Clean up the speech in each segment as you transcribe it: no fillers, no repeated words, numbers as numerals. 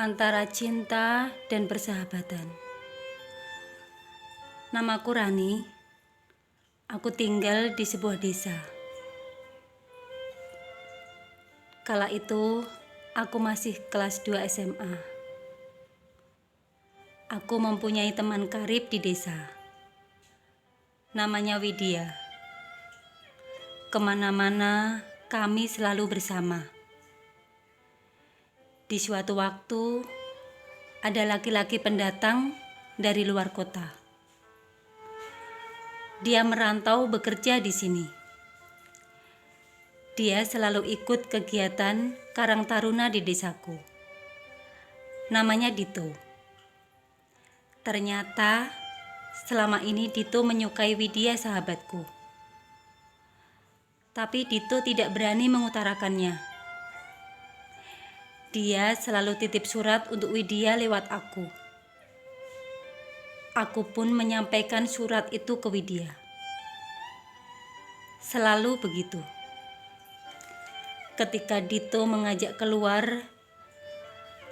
Antara cinta dan persahabatan. Namaku Rani. Aku tinggal di sebuah desa. Kala itu, aku masih kelas 2 SMA. Aku mempunyai teman karib di desa. Namanya Widya. Kemana-mana kami selalu bersama. Di suatu waktu, ada laki-laki pendatang dari luar kota. Dia merantau bekerja di sini. Dia selalu ikut kegiatan Karang Taruna di desaku. Namanya Dito. Ternyata selama ini Dito menyukai Widya, sahabatku. Tapi Dito tidak berani mengutarakannya. Dia selalu titip surat untuk Widya lewat aku. Aku pun menyampaikan surat itu ke Widya. Selalu begitu. Ketika Dito mengajak keluar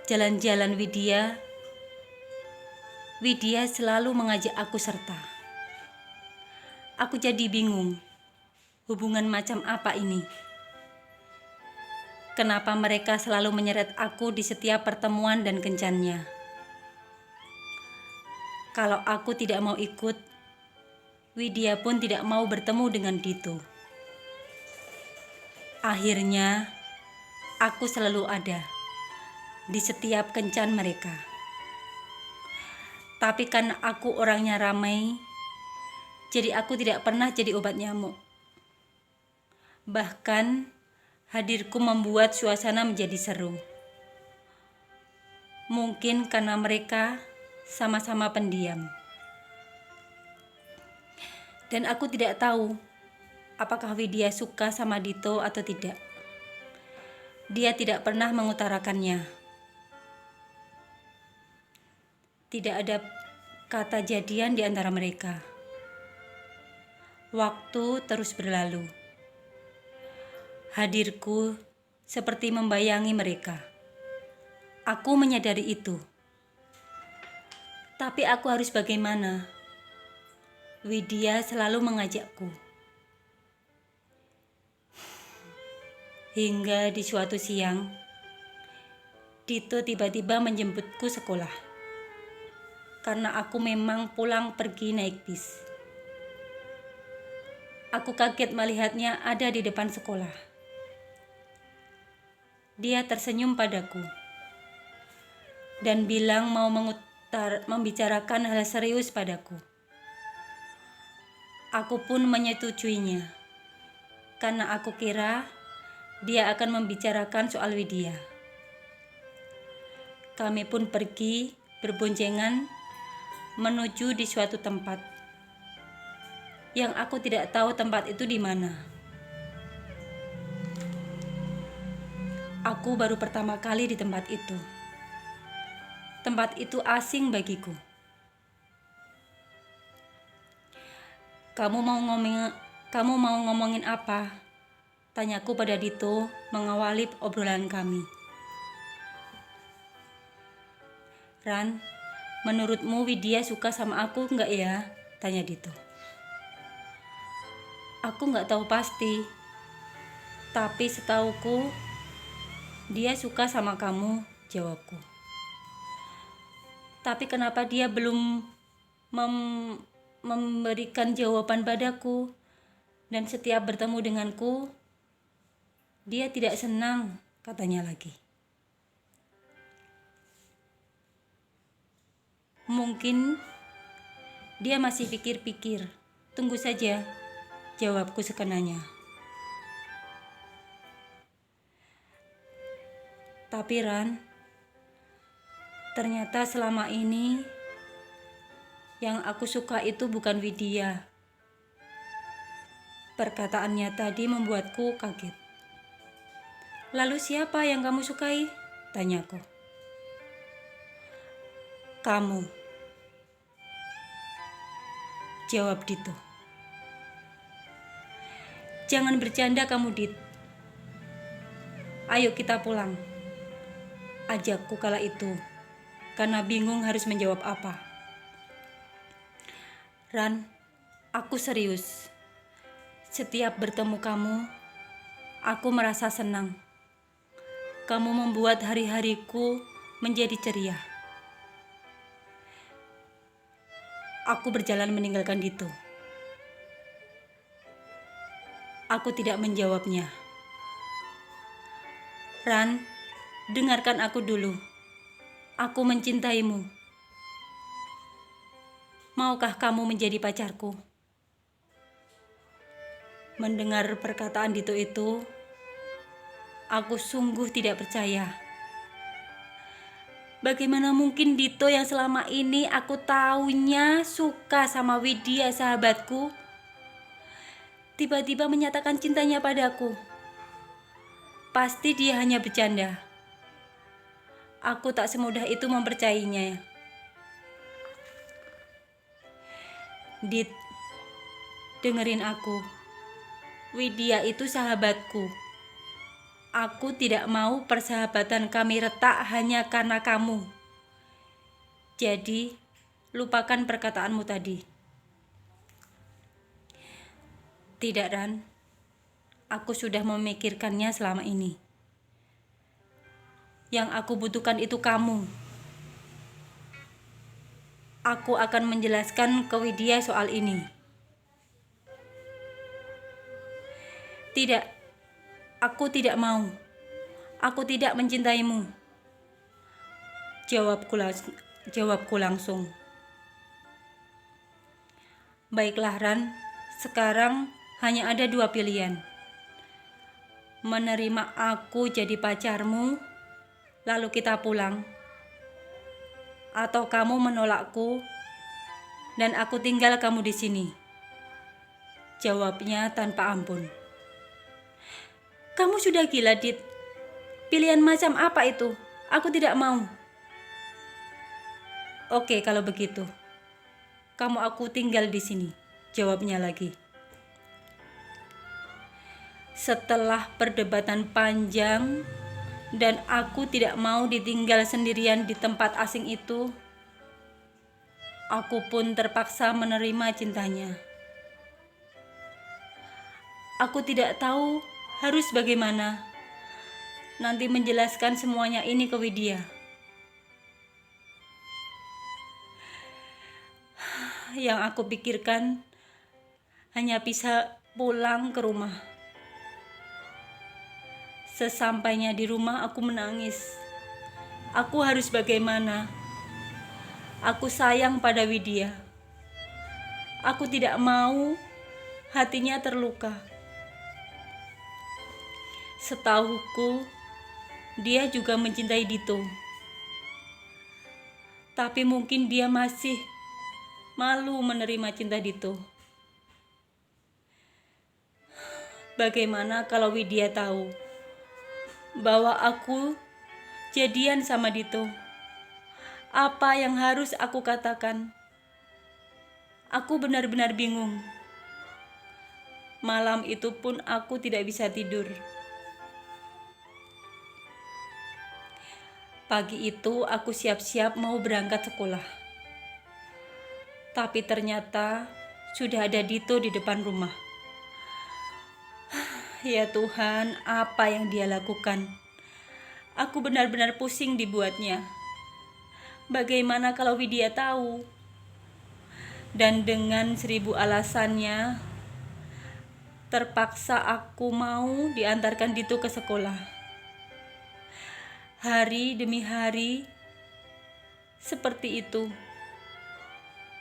jalan-jalan Widya selalu mengajak aku serta. Aku jadi bingung, hubungan macam apa ini? Kenapa mereka selalu menyeret aku di setiap pertemuan dan kencannya? Kalau aku tidak mau ikut, Widya pun tidak mau bertemu dengan Dito. Akhirnya, aku selalu ada di setiap kencan mereka. Tapi karena aku orangnya ramai, jadi aku tidak pernah jadi obat nyamuk. Bahkan, hadirku membuat suasana menjadi seru. Mungkin karena mereka sama-sama pendiam. Dan aku tidak tahu apakah Widya suka sama Dito atau tidak. Dia tidak pernah mengutarakannya. Tidak ada kata jadian di antara mereka. Waktu terus berlalu. Hadirku seperti membayangi mereka. Aku menyadari itu. Tapi aku harus bagaimana? Widya selalu mengajakku. Hingga di suatu siang, Dito tiba-tiba menjemputku sekolah. Karena aku memang pulang pergi naik bis. Aku kaget melihatnya ada di depan sekolah. Dia tersenyum padaku dan bilang mau membicarakan hal serius padaku. Aku pun menyetujuinya karena aku kira dia akan membicarakan soal Widya. Kami pun pergi berboncengan menuju di suatu tempat yang aku tidak tahu tempat itu di mana. Aku baru pertama kali di tempat itu. Tempat itu asing bagiku. Kamu mau ngomongin apa? Tanyaku pada Dito mengawali obrolan kami. Ran, menurutmu Widya suka sama aku enggak ya? Tanya Dito. Aku enggak tahu pasti. Tapi setauku dia suka sama kamu, jawabku. Tapi kenapa dia belum memberikan jawaban padaku? Dan setiap bertemu denganku, dia tidak senang, katanya lagi. Mungkin dia masih pikir-pikir. Tunggu saja, jawabku sekenanya. Tapi Ran, ternyata selama ini yang aku suka itu bukan Widya. Perkataannya tadi membuatku kaget. Lalu siapa yang kamu sukai? Tanyaku. Kamu, jawab Dito. Jangan bercanda kamu, Dit. Ayo kita pulang. ajakku kala itu, karena bingung harus menjawab apa. Ran, aku serius. Setiap bertemu kamu, aku merasa senang. Kamu membuat hari-hariku menjadi ceria. Aku berjalan meninggalkan Dito. Aku tidak menjawabnya. Ran, dengarkan aku dulu. Aku mencintaimu. Maukah kamu menjadi pacarku? Mendengar perkataan Dito itu, aku sungguh tidak percaya. Bagaimana mungkin Dito yang selama ini aku taunya suka sama Widya sahabatku, tiba-tiba menyatakan cintanya padaku. Pasti dia hanya bercanda. Aku tak semudah itu mempercayainya. Dit, dengerin aku. Widya itu sahabatku. Aku tidak mau persahabatan kami retak hanya karena kamu. Jadi, lupakan perkataanmu tadi. Tidak, Ran. Aku sudah memikirkannya selama ini. Yang aku butuhkan itu kamu. Aku akan menjelaskan ke Widya soal ini. Tidak, aku tidak mau. Aku tidak mencintaimu. Jawabku langsung. Baiklah, Ran. Sekarang hanya ada 2 pilihan. Menerima aku jadi pacarmu, lalu kita pulang. Atau kamu menolakku, dan aku tinggal kamu di sini. Jawabnya tanpa ampun. Kamu sudah gila, Dit. Pilihan macam apa itu? Aku tidak mau. Oke, kalau begitu. Kamu aku tinggal di sini. Jawabnya lagi. Setelah perdebatan panjang dan aku tidak mau ditinggal sendirian di tempat asing itu, aku pun terpaksa menerima cintanya. Aku tidak tahu harus bagaimana nanti menjelaskan semuanya ini ke Widya. Yang aku pikirkan hanya bisa pulang ke rumah. Sesampainya di rumah aku menangis. Aku harus bagaimana? Aku sayang pada Widya. Aku tidak mau hatinya terluka. Setahuku, dia juga mencintai Dito. Tapi mungkin dia masih malu menerima cinta Dito. Bagaimana kalau Widya tahu bahwa aku jadian sama Dito? Apa yang harus aku katakan? Aku benar-benar bingung. Malam itu pun aku tidak bisa tidur. Pagi itu aku siap-siap mau berangkat sekolah. Tapi ternyata sudah ada Dito di depan rumah. Ya Tuhan, apa yang dia lakukan? Aku benar-benar pusing dibuatnya. Bagaimana kalau Widya tahu? Dan dengan 1000 alasannya, terpaksa aku mau diantarkan Dito ke sekolah. Hari demi hari, seperti itu.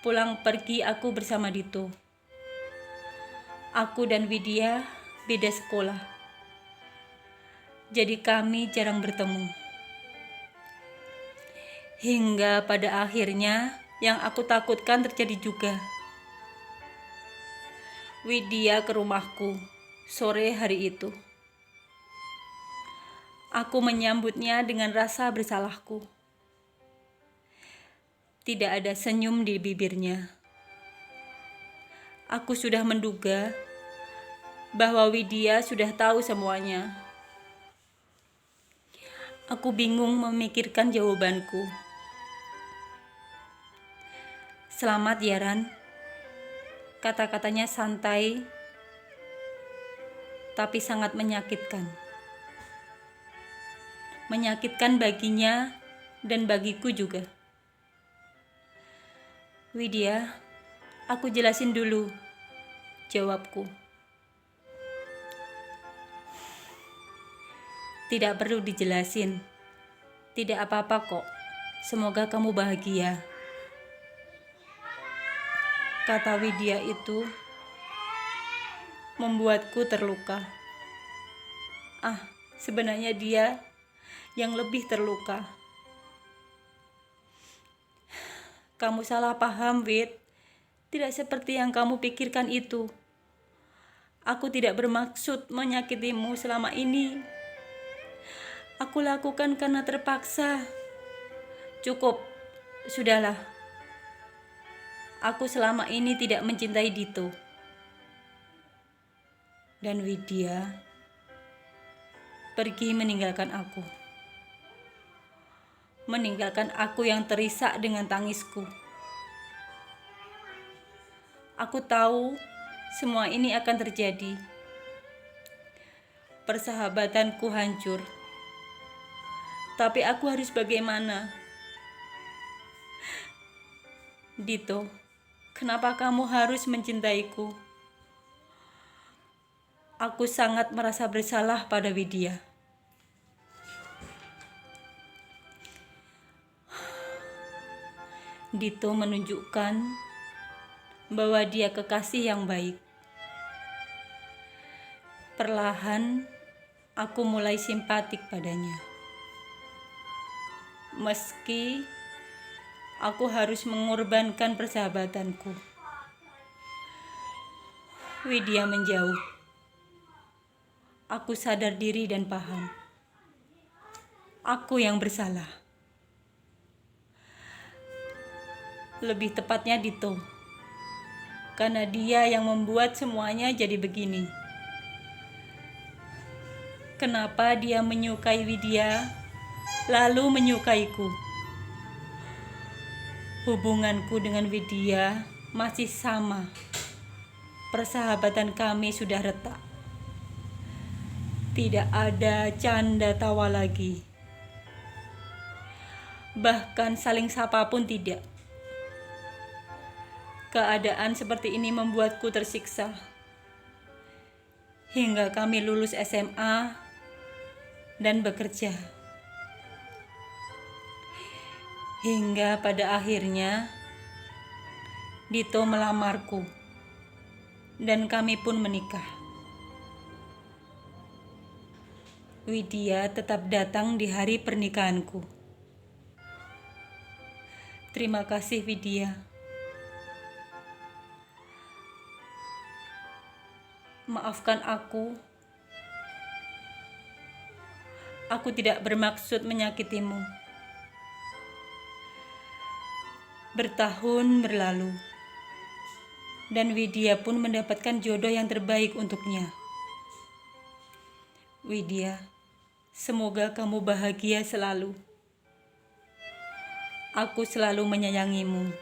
Pulang pergi aku bersama Dito. Aku dan Widya beda sekolah. Jadi kami jarang bertemu. Hingga pada akhirnya yang aku takutkan terjadi juga. Widya ke rumahku sore hari itu. Aku menyambutnya dengan rasa bersalahku. Tidak ada senyum di bibirnya. Aku sudah menduga bahwa Widya sudah tahu semuanya. Aku bingung memikirkan jawabanku. Selamat ya Ran. Kata-katanya santai, tapi sangat menyakitkan. Menyakitkan baginya dan bagiku juga. Widya, aku jelasin dulu, jawabku. Tidak perlu dijelasin. Tidak apa-apa kok. Semoga kamu bahagia. Kata Widya itu membuatku terluka. Sebenarnya dia yang lebih terluka. Kamu salah paham, Wid. Tidak seperti yang kamu pikirkan itu. Aku tidak bermaksud menyakitimu selama ini. Aku lakukan karena terpaksa. Cukup, sudahlah. Aku selama ini tidak mencintai Dito. Dan Widya pergi meninggalkan aku. Meninggalkan aku yang terisak dengan tangisku. Aku tahu semua ini akan terjadi. Persahabatanku hancur. Tapi aku harus bagaimana? Dito, kenapa kamu harus mencintaiku? Aku sangat merasa bersalah pada Widya. Dito menunjukkan bahwa dia kekasih yang baik. Perlahan, aku mulai simpatik padanya. Meski aku harus mengorbankan persahabatanku. Widya menjauh. Aku sadar diri dan paham. Aku yang bersalah. Lebih tepatnya Dito. Karena dia yang membuat semuanya jadi begini. Kenapa dia menyukai Widya, lalu menyukaiku? Hubunganku dengan Widya masih sama. Persahabatan kami sudah retak. Tidak ada canda tawa lagi. Bahkan saling sapa pun tidak. Keadaan seperti ini membuatku tersiksa. Hingga kami lulus SMA dan bekerja. Hingga pada akhirnya Dito melamarku dan kami pun menikah. Widya tetap datang di hari pernikahanku. Terima kasih Widya. Maafkan aku. Aku tidak bermaksud menyakitimu. Bertahun berlalu, dan Widya pun mendapatkan jodoh yang terbaik untuknya. Widya, semoga kamu bahagia selalu. Aku selalu menyayangimu.